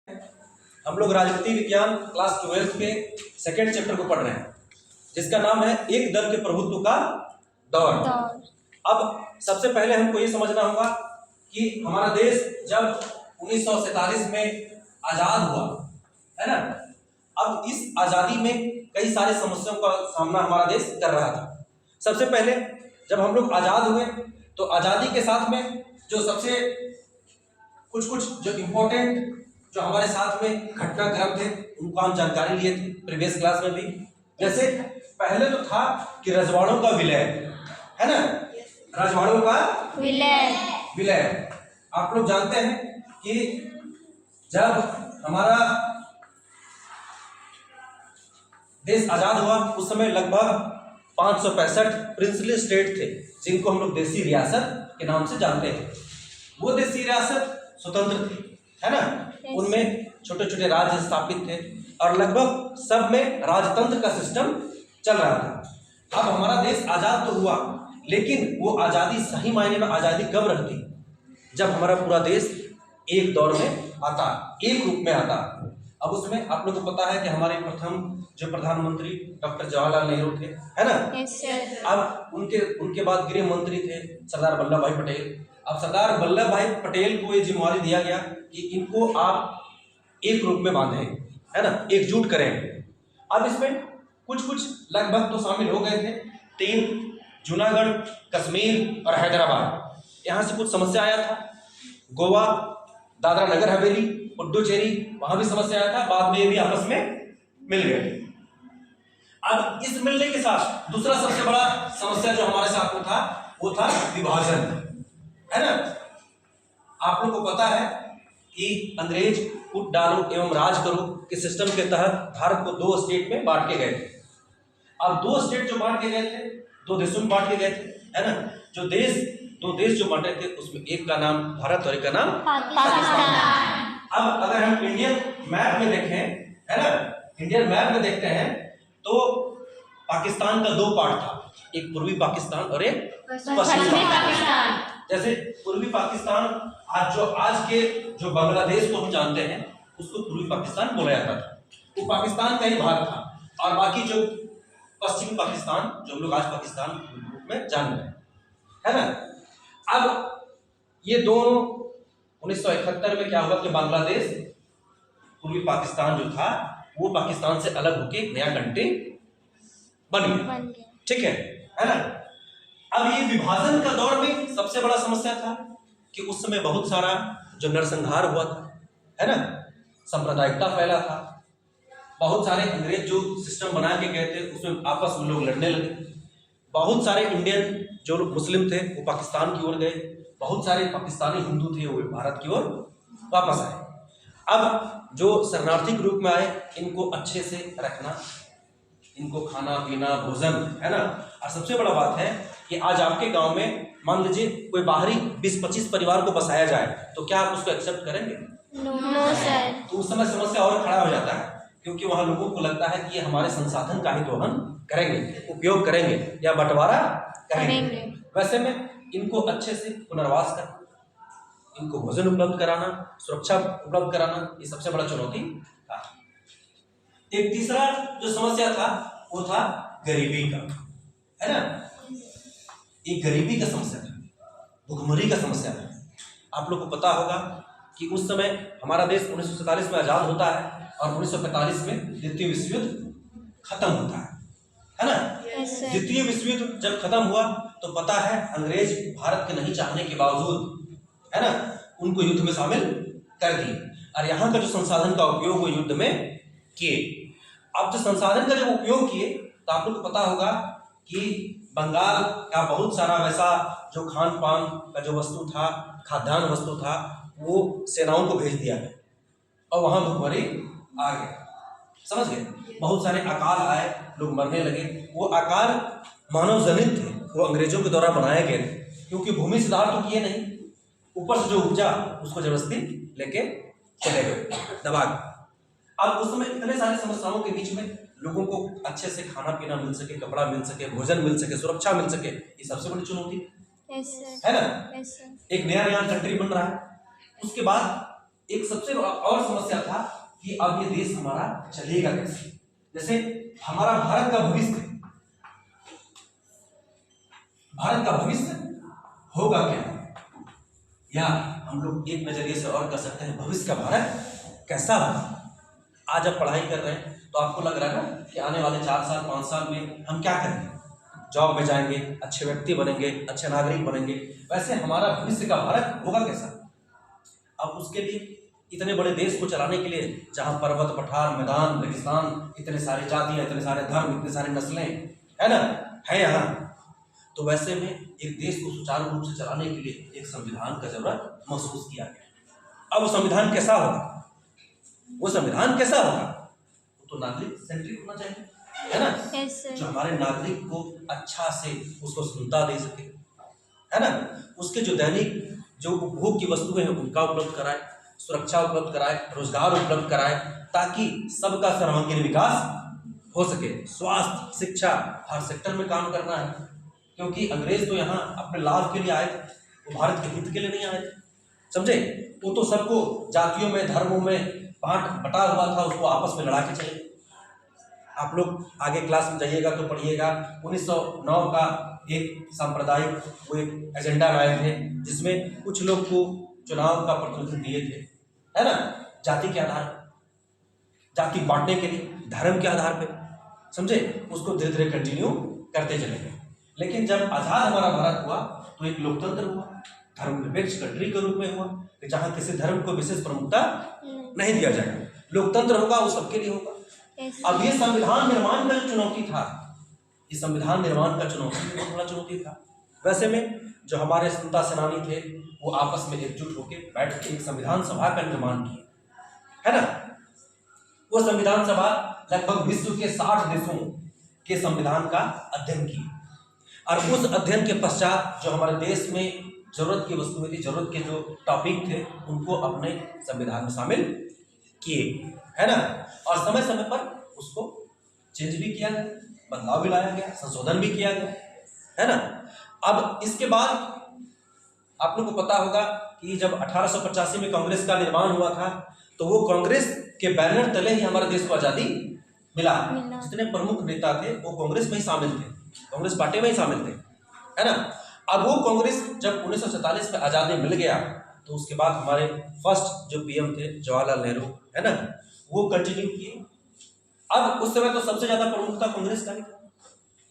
हम लोग राजनीति विज्ञान क्लास 12 के सेकेंड चैप्टर को पढ़ रहे हैं, जिसका नाम है एक दल के प्रभुत्व का दौर। अब सबसे पहले हमको ये समझना होगा कि हमारा देश जब 1947 में आजाद हुआ है ना, अब इस आजादी में कई सारे समस्याओं का सामना हमारा देश कर रहा था। सबसे पहले जब हम लोग आजाद हुए तो आजादी के साथ में जो सबसे कुछ जो इम्पोर्टेंट जो हमारे साथ में घटनाक्रम थे उनको हम जानकारी लिए थे प्रीवियस क्लास में भी। जैसे पहले तो था कि रजवाड़ों का विलय, है ना, रजवाड़ों का विलय। आप लोग जानते हैं कि जब हमारा देश आजाद हुआ उस समय लगभग 565 प्रिंसली स्टेट थे, जिनको हम लोग देसी रियासत के नाम से जानते हैं। वो देसी रियासत स्वतंत्र थी, है ना, उनमें छोटे छोटे राज्य स्थापित थे और लगभग सब में राजतंत्र का सिस्टम चल रहा था। अब हमारा देश आजाद तो हुआ, लेकिन वो आजादी सही मायने में आजादी कब रहती, जब हमारा पूरा देश एक दौर में आता, एक रूप में आता। अब उसमें आप लोग को पता है कि हमारे प्रथम जो प्रधानमंत्री डॉक्टर जवाहरलाल नेहरू थे, है ना। अब उनके बाद गृह मंत्री थे सरदार वल्लभ भाई पटेल। अब सरदार वल्लभ भाई पटेल को ये जिम्मेवारी दिया गया कि इनको आप एक रूप में बांधें, है ना, एकजुट करें। अब इसमें कुछ लगभग तो शामिल हो गए थे, 3 जूनागढ़, कश्मीर और हैदराबाद। यहाँ से कुछ समस्या आया था। गोवा, दादरा नगर हवेली, पुडुचेरी, वहां भी समस्या आया था। बाद में ये भी आपस में मिल गए। अब इस मिलने के साथ दूसरा सबसे बड़ा समस्या जो हमारे साथ में था वो था विभाजन, है ना। आप लोग को पता है कि अंग्रेज कूट डालो एवं राज करो के सिस्टम के तहत भारत को 2 स्टेट में बांट के गए थे। अब 2 स्टेट जो बांट के गए थे, 2 देशों में बांट के गए थे, है ना। जो 2 देश जो बांटे थे उसमें एक का नाम भारत और एक का नाम पाकिस्तान। अब अगर हम इंडियन मैप में देखें, है ना, इंडियन मैप में देखते हैं तो पाकिस्तान का 2 पार्ट था, एक पूर्वी पाकिस्तान और एक पश्चिमी पाकिस्तान। जैसे पूर्वी पाकिस्तान आज के जो बांग्लादेश को हम जानते हैं उसको पूर्वी पाकिस्तान बोला जाता था, वो पाकिस्तान का ही भाग था। और बाकी जो पश्चिमी पाकिस्तान जो हम लोग आज पाकिस्तान के रूप में जान रहे हैं, है ना। अब ये दोनों 1971 में क्या हुआ कि बांग्लादेश पूर्वी पाकिस्तान जो था वो पाकिस्तान से अलग होकर एक नया कंट्री बन गया, ठीक है ना। अब ये विभाजन का दौर में सबसे बड़ा समस्या था कि उस समय बहुत सारा जो नरसंहार हुआ था, है ना, सांप्रदायिकता फैला था। बहुत सारे अंग्रेज जो सिस्टम बना के गए थे उसमें आपस में लोग लड़ने लगे। बहुत सारे इंडियन जो मुस्लिम थे वो पाकिस्तान की ओर गए, बहुत सारे पाकिस्तानी हिंदू थे वो भारत की ओर वापस आए। अब जो शरणार्थी रूप में आए इनको अच्छे से रखना, इनको खाना पीना भोजन, है ना। और सबसे बड़ा बात है कि आज आपके गांव में मान लीजिए कोई बाहरी 20-25 परिवार को बसाया जाए तो क्या आप उसको एक्सेप्ट करेंगे? No sir. तो उस समय समस्या और खड़ा हो जाता है, क्योंकि वहां लोगों को लगता है कि ये हमारे संसाधन का ही दोहन करेंगे, उपयोग करेंगे या बंटवारा करेंगे। वैसे में इनको अच्छे से पुनर्वास करना, इनको भोजन उपलब्ध कराना, सुरक्षा उपलब्ध कराना, ये सबसे बड़ा चुनौती था। एक तीसरा जो समस्या था वो था गरीबी का, है ना। एक गरीबी का समस्या था, भुखमरी का समस्या था। आप लोग को पता होगा कि उस समय हमारा देश 1947 में आजाद होता है और 1945 में द्वितीय विश्व युद्ध खत्म होता है ना। द्वितीय विश्व युद्ध जब खत्म हुआ तो पता है अंग्रेज भारत के नहीं चाहने के बावजूद, है ना, उनको युद्ध में शामिल कर दिए और यहाँ का जो संसाधन का उपयोग वो युद्ध में किए। अब जो संसाधन का जब उपयोग किए तो आप लोग को पता होगा कि बंगाल का बहुत सारा वैसा जो खान पान का जो वस्तु था, खाद्यान्न वस्तु था, वो सेनाओं को भेज दिया गया और वहां भुखमरी आ गया, समझ गए। बहुत सारे अकाल आए, लोग मरने लगे। वो अकाल मानव जनित थे, वो अंग्रेजों के द्वारा बनाए गए थे, क्योंकि भूमि सुधार तो किए नहीं, ऊपर से जो उपजा उसको जबरदस्ती लेके चले गए दबा के। अब उस समय इतने सारी समस्याओं के बीच में लोगों को अच्छे से खाना पीना मिल सके, कपड़ा मिल सके, भोजन मिल सके, सुरक्षा मिल सके, ये सबसे बड़ी चुनौती है ना। एक नया कंट्री बन रहा है। उसके बाद एक सबसे और समस्या था कि अब ये देश हमारा चलेगा कैसे। जैसे हमारा भारत का भविष्य होगा क्या, या हम लोग एक नजरिए से और कर सकते हैं भविष्य का भारत कैसा होगा। आज आप पढ़ाई कर रहे हैं तो आपको लग रहा है ना कि आने वाले 4 साल 5 साल में हम क्या करेंगे, जॉब में जाएंगे, अच्छे व्यक्ति बनेंगे, अच्छे नागरिक बनेंगे। वैसे हमारा भविष्य का भारत होगा कैसा। अब उसके लिए इतने बड़े देश को चलाने के लिए जहाँ पर्वत पठार मैदान रेगिस्तान, इतने सारे जातियाँ, इतने सारे धर्म, इतने सारे नस्लें है ना, है यहाँ, तो वैसे में एक देश को सुचारू रूप से चलाने के लिए एक संविधान का जरूरत महसूस किया गया। अब वो संविधान कैसा होगा, वो तो नागरिक सेंट्रिक होना चाहिए, है ना। जो हमारे नागरिक को अच्छा से उसको सुविधा दे सके, है ना, उसके जो दैनिक जो उपभोग की वस्तुएं हैं उनका उपलब्ध कराए, सुरक्षा उपलब्ध कराए, रोजगार उपलब्ध कराए, ताकि सबका सर्वांगीण विकास हो सके। स्वास्थ्य शिक्षा हर सेक्टर में काम करना है, क्योंकि अंग्रेज तो यहाँ अपने लाभ के लिए आए थे, वो भारत के हित के लिए नहीं आए थे, समझे। वो तो सबको जातियों में धर्मों में बांट बटा हुआ था, उसको आपस में लड़ा के चले। आप लोग आगे क्लास में जाइएगा तो पढ़िएगा 1909 का एक सांप्रदायिक वो एक एजेंडा लाए थे, जिसमें कुछ लोग को चुनाव का प्रतिनिधित्व दिए थे, है ना, जाति के आधार पर, जाति बांटने के लिए धर्म के आधार पे, समझे। उसको धीरे धीरे कंटिन्यू करते चले गए। लेकिन जब आजाद हमारा भारत हुआ तो एक लोकतंत्र हुआ, धर्मनिरपेक्ष कंट्री के रूप में हुआ, जहाँ किसी धर्म को विशेष प्रमुखता नहीं दिया जाएगा, लोकतंत्र होगा, वो सबके लिए होगा। अब ये संविधान निर्माण का जो चुनौती था, इस संविधान निर्माण का चुनौती बहुत बड़ा चुनौती था। वैसे में जो हमारे स्वतंत्रता सेनानी थे वो आपस में एकजुट होकर बैठ के एक संविधान सभा का निर्माण किया, है ना। वो संविधान सभा लगभग विश्व के 60 देशों के संविधान का अध्ययन किया, और उस अध्ययन के पश्चात जो हमारे देश में जरूरत की वस्तुएं थी, जरूरत के जो टॉपिक थे, उनको अपने संविधान में शामिल किए, है ना। और समय समय पर उसको चेंज भी किया गया, बदलाव भी लाया गया, संशोधन भी किया गया, है ना। अब इसके बाद आप लोग को पता होगा कि जब 1885 में कांग्रेस का निर्माण हुआ था, तो वो कांग्रेस के बैनर तले ही हमारे देश को आज़ादी मिला। जितने प्रमुख नेता थे वो कांग्रेस में ही शामिल थे, कांग्रेस पार्टी में ही शामिल थे, है ना। अब वो कांग्रेस जब 1947 में आज़ादी मिल गया तो उसके बाद हमारे फर्स्ट जो पीएम थे जवाहरलाल नेहरू, है ना, वो कंटिन्यू किए। अब उस समय तो सबसे ज्यादा प्रमुखता कांग्रेस का ही,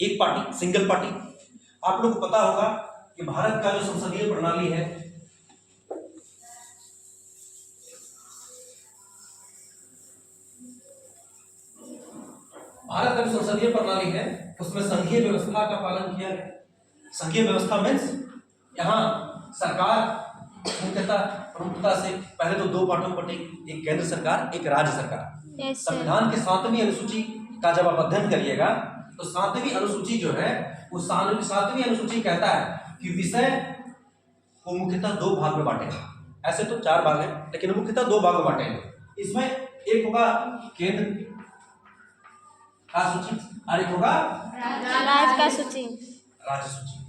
एक पार्टी, सिंगल पार्टी। आप लोग को पता होगा कि भारत का जो संसदीय प्रणाली है, भारत का जो संसदीय प्रणाली है उसमें संघीय व्यवस्था का पालन किया गया। संघीय व्यवस्था मीन्स यहाँ सरकार मुख्यतः प्रमुखता से पहले तो 2 पार्टों में बटी, एक केंद्र सरकार, एक राज्य सरकार। संविधान के 7वीं अनुसूची का जब आप अध्ययन करिएगा तो 7वीं अनुसूची जो है वो 7वीं अनुसूची कहता है कि विषय को मुख्यतः 2 भाग में बांटे। ऐसे तो 4 भाग है, लेकिन मुख्यतः 2 भाग में बांटे। इसमें एक होगा केंद्र का सूची और एक होगा राज्य का सूची। राज्य सूची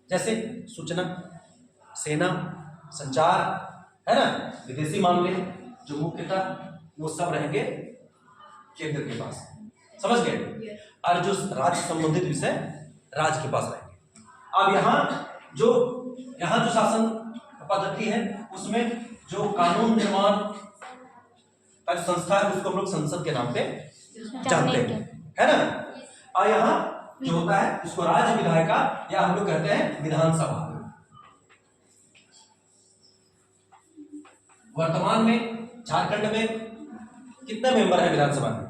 जैसे सूचना, सेना, संचार, है ना, विदेशी मामले जो मुख्यतः वो सब रहेंगे केंद्र के पास, समझ गए। और जो राज्य संबंधित विषय राज्य के पास रहेंगे। अब यहाँ जो शासन पद्धति है उसमें जो कानून निर्माण का संस्था है उसको हम लोग संसद के नाम पे जानते हैं, है ना। और यहाँ जो होता है उसको राज्य विधायिका या हम लोग कहते हैं विधानसभा। वर्तमान में झारखंड में कितने मेंबर हैं विधानसभा में?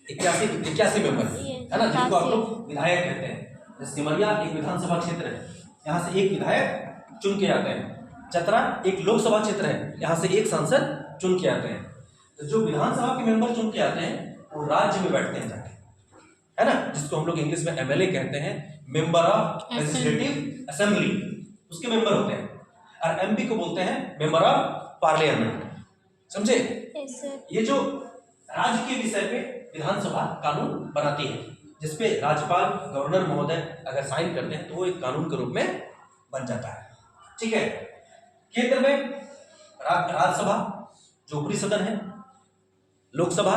81 मेंबर है ना, जिनको आप लोग विधायक कहते हैं। जैसे सिमरिया एक विधानसभा क्षेत्र है, यहाँ से एक विधायक चुन के आते हैं। चतरा एक लोकसभा क्षेत्र है, यहाँ से एक सांसद चुन के आते हैं। तो जो विधानसभा के मेंबर चुन के आते हैं वो राज्य में बैठते हैं जाके, है ना, जिसको हम लोग इंग्लिश में एमएलए कहते हैं, मेंबर ऑफ लेजिस्लेटिव असेंबली, उसके मेंबर होते हैं। और एमपी को बोलते हैं मेंबर ऑफ पार्लियामेंट, समझे। ये जो राज्य के विषय पे विधानसभा कानून बनाती है, जिसपे राज्यपाल गवर्नर महोदय अगर साइन करते हैं तो वो एक कानून के रूप में बन जाता है, ठीक है। केंद्र में राज्यसभा जो ऊपरी सदन है, लोकसभा,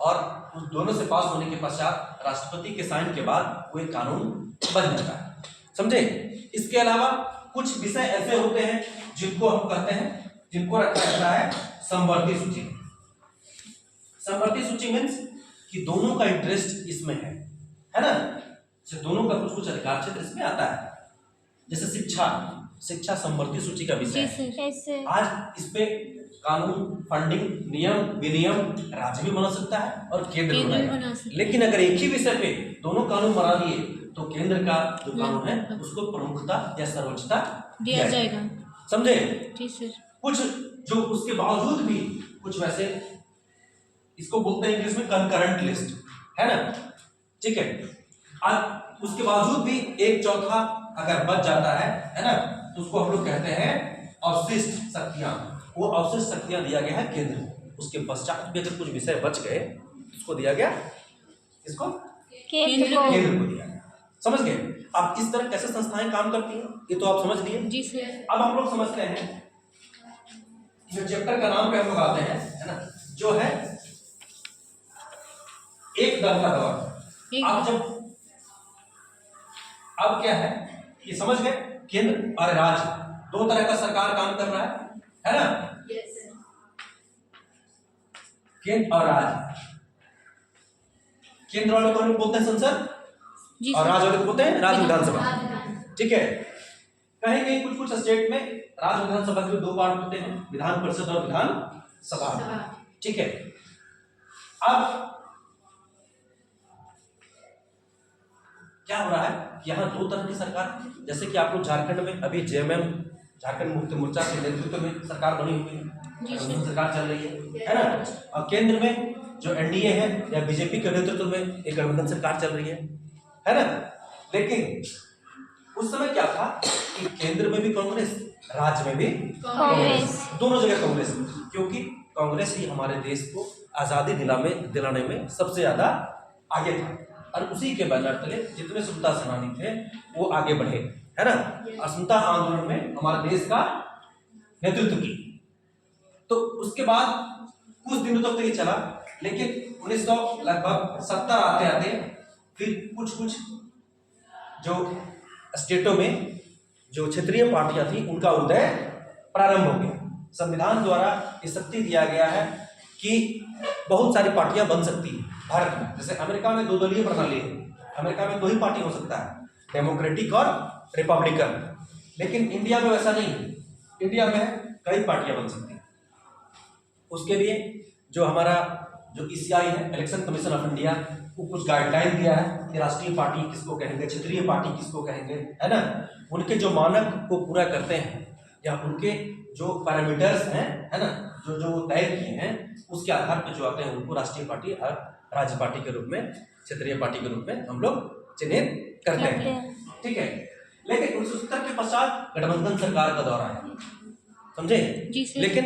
और उस दोनों से पास होने के पश्चात राष्ट्रपति के साइन के बाद वो एक कानून बन जाता है। समझे? इसके अलावा कुछ विषय ऐसे होते हैं जिनको हम कहते हैं, जिनको रखा जाता है समवर्ती सूची। समवर्ती सूची मीन्स कि दोनों का इंटरेस्ट इसमें है ना, तो दोनों का कुछ कुछ अधिकार क्षेत्र इसमें आता है। जैसे शिक्षा समवर्ती सूची का विषय है। आज इस पे कानून, फंडिंग, नियम, विनियम राज्य भी बना सकता है और केंद्र भी बना सकता है। लेकिन अगर एक ही विषय पे दोनों कानून बना दिए तो केंद्र का जो कानून है उसको प्रमुखता या सर्वोच्चता दिया जाएगा। समझे? कुछ जो उसके बावजूद भी कुछ वैसे, इसको बोलते हैं इंग्लिश में कंकरेंट लिस्ट, है ना? ठीक है। अब उसके बावजूद भी एक चौथा अगर बच जाता है ना, तो उसको हम लोग कहते हैं अवशिष्ट शक्तियां। वो अवशिष्ट शक्तियां दिया गया है केंद्र को। उसके पश्चात भी अगर कुछ विषय बच गए उसको दिया गया, इसको केंद्र को दिया गया। समझ गए? अब इस तरह कैसे संस्थाएं काम करती हैं ये तो आप समझ लिए। जी सर। अब हम लोग समझते हैं जो चैप्टर का नाम पे हम लोग आते हैं, है ना, जो है एक दल का दौर। अब क्या है ये समझ गए? केंद्र और राज्य दो तरह का सरकार काम कर रहा है ना? केंद्र और राज्य। केंद्र वाले को हम बोलते हैं संसद और राज्य वाले को बोलते हैं राज्य विधानसभा। ठीक है। कहीं कहीं कुछ कुछ स्टेट में राज्य विधानसभा के दो पार्ट होते हैं, विधान परिषद और विधान सभा। ठीक है। अब क्या हो रहा है, यहाँ दो तरह की सरकार, जैसे कि आप लोग झारखंड में अभी जेएमएम, झारखंड मुक्ति मोर्चा के नेतृत्व में सरकार बनी हुई है, सरकार चल रही है ना? और केंद्र में जो एनडीए है या बीजेपी के नेतृत्व में एक गठबंधन सरकार चल रही है ना? लेकिन उस समय क्या था कि केंद्र में भी कांग्रेस, राज्य में भी कांग्रेस, दोनों जगह कांग्रेस, क्योंकि कांग्रेस ही हमारे देश को आजादी दिलाने में सबसे ज्यादा आगे था। और उसी के बैनर तले जितने स्वतंत्रता सेनानी थे वो आगे बढ़े, है ना? स्वतंत्रता आंदोलन में हमारे देश का नेतृत्व की। तो उसके बाद कुछ दिनों तक तो ये चला, लेकिन 1970 आते आते फिर कुछ कुछ जो स्टेटों में जो क्षेत्रीय पार्टियां थी उनका उदय प्रारंभ हो गया। संविधान द्वारा ये शक्ति दिया गया है कि बहुत सारी पार्टियां बन सकती है भारत में। जैसे अमेरिका में दो दलीय प्रणाली है, अमेरिका में दो ही पार्टी हो सकता है, डेमोक्रेटिक और रिपब्लिकन। लेकिन इंडिया में वैसा नहीं है, इंडिया में कई पार्टियां बन सकती हैं। उसके लिए जो हमारा जो ईसीआई है, इलेक्शन कमीशन ऑफ इंडिया, वो कुछ गाइडलाइन दिया है कि राष्ट्रीय पार्टी किसको कहेंगे, क्षेत्रीय पार्टी किसको कहेंगे, है ना? उनके जो मानक को पूरा करते हैं या उनके जो पैरामीटर्स हैं, है ना, जो तय किए हैं, उसके आधार पर जो आते हैं उनको राष्ट्रीय पार्टी और राज्य पार्टी के रूप में, क्षेत्रीय पार्टी के रूप में हम लोग चिन्हित करते हैं। ठीक है। लेकिन 1970 के पश्चात गठबंधन सरकार का दौर आया, समझे? लेकिन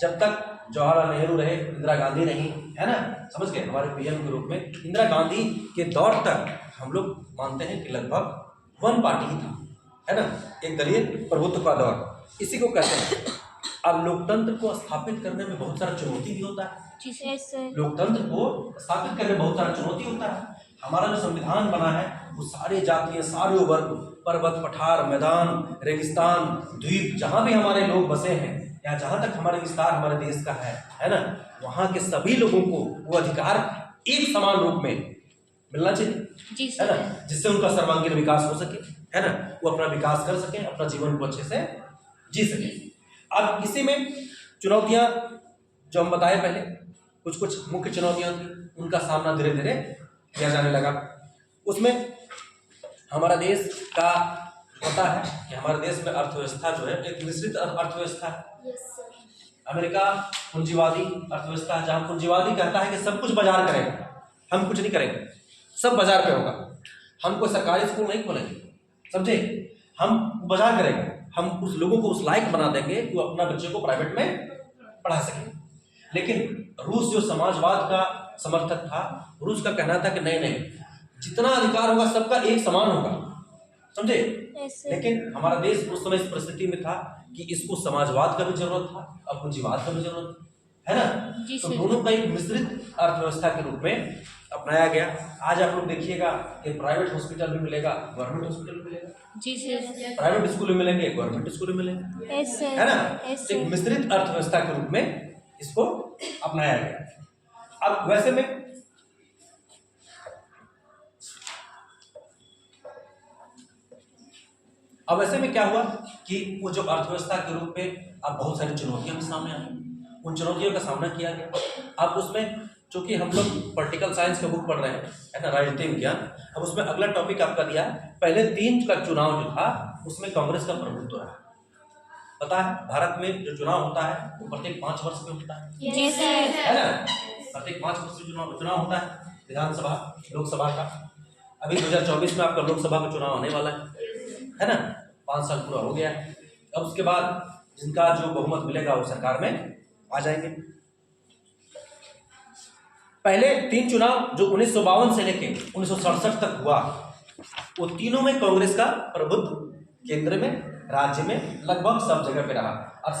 जब तक जवाहरलाल नेहरू रहे, इंदिरा गांधी नहीं, है ना, समझ गए, हमारे पीएम के रूप में इंदिरा गांधी के दौर तक हम लोग मानते हैं कि लगभग वन पार्टी ही था, है ना, एक दलीय प्रभुत्व का दौर, इसी को कहते हैं। अब लोकतंत्र को स्थापित करने में बहुत सारा चुनौती भी होता है। लोकतंत्र को स्थापित करने में बहुत सारा चुनौती होता है। हमारा जो संविधान बना है वो सारे जातीय, सारे वर्ग, पर्वत, पठार, मैदान, रेगिस्तान, द्वीप, जहाँ भी हमारे लोग बसे हैं या जहाँ तक हमारे विस्तार हमारे देश का है ना, वहाँ के सभी लोगों को वो अधिकार एक समान रूप में मिलना चाहिए, है ना, जिससे उनका सर्वांगीण विकास हो सके, है ना, वो अपना विकास कर सके, अपना जीवन को अच्छे से जी सके। अब इसी में चुनौतियां जो हम बताए पहले, कुछ कुछ मुख्य चुनौतियां थी, उनका सामना धीरे धीरे किया जाने लगा। उसमें हमारा देश का पता है कि हमारे देश में अर्थव्यवस्था जो है एक मिश्रित अर्थव्यवस्था है। अमेरिका पूंजीवादी अर्थव्यवस्था है, जहाँ पूंजीवादी कहता है कि सब कुछ बाजार करेगा, हम कुछ नहीं करेंगे, सब बाजार पे होगा, हम कोई सरकारी स्कूल नहीं खोलेंगे, समझे, हम बाजार करेंगे, हम उस लोगों को उस लायक बना देंगे कि वो अपना बच्चे को प्राइवेट में पढ़ा सके। लेकिन रूस जो समाजवाद का समर्थक था, रूस का कहना था कि नहीं, जितना अधिकार होगा सबका एक समान होगा, समझे। लेकिन हमारा देश उस समय इस परिस्थिति में था कि इसको समाजवाद का भी जरूरत था और पूंजीवाद का भी जरूरत है ना। जी तो सर। दोनों का एक मिश्रित अर्थव्यवस्था के रूप में अपनाया गया। आज आप लोग देखिएगा कि प्राइवेट हॉस्पिटल भी मिलेगा, गवर्नमेंट हॉस्पिटल भी मिलेगा, जी सर। प्राइवेट स्कूल में मिलेंगे, गवर्नमेंट स्कूल में मिलेंगे, यस सर। है ना। यस तो एक सर। मिश्रित अर्थव्यवस्था के रूप में इसको अपनाया गया। अब वैसे में क्या हुआ कि वो जो अर्थव्यवस्था के रूप में अब बहुत सारी चुनौतियां भी सामने आई, उन चुनौतियों का सामना किया गया। अब उसमें चूंकि हम लोग पॉलिटिकल साइंस का बुक पढ़ रहे हैं, है ना, राजनीति विज्ञान, अब उसमें अगला टॉपिक आपका दिया है, पहले 3 का चुनाव जो था उसमें कांग्रेस का प्रभुत्व रहा। पता है भारत में जो चुनाव होता है वो प्रत्येक 5 वर्ष में होता है, जी सर। है ना। प्रत्येक 5 वर्ष में चुनाव होता है, विधानसभा लोकसभा का। अभी 2024 में आपका लोकसभा का चुनाव आने वाला है ना। 5 साल पूरा हो गया है। अब उसके बाद जिनका जो बहुमत मिलेगा वो सरकार में आ जाएंगे। पहले 3 चुनाव जो 1952 से लेके 1967 तक हुआ, वो तीनों में कांग्रेस का प्रभुत्व केंद्र में, राज्य में लगभग सब जगह पे रहा। और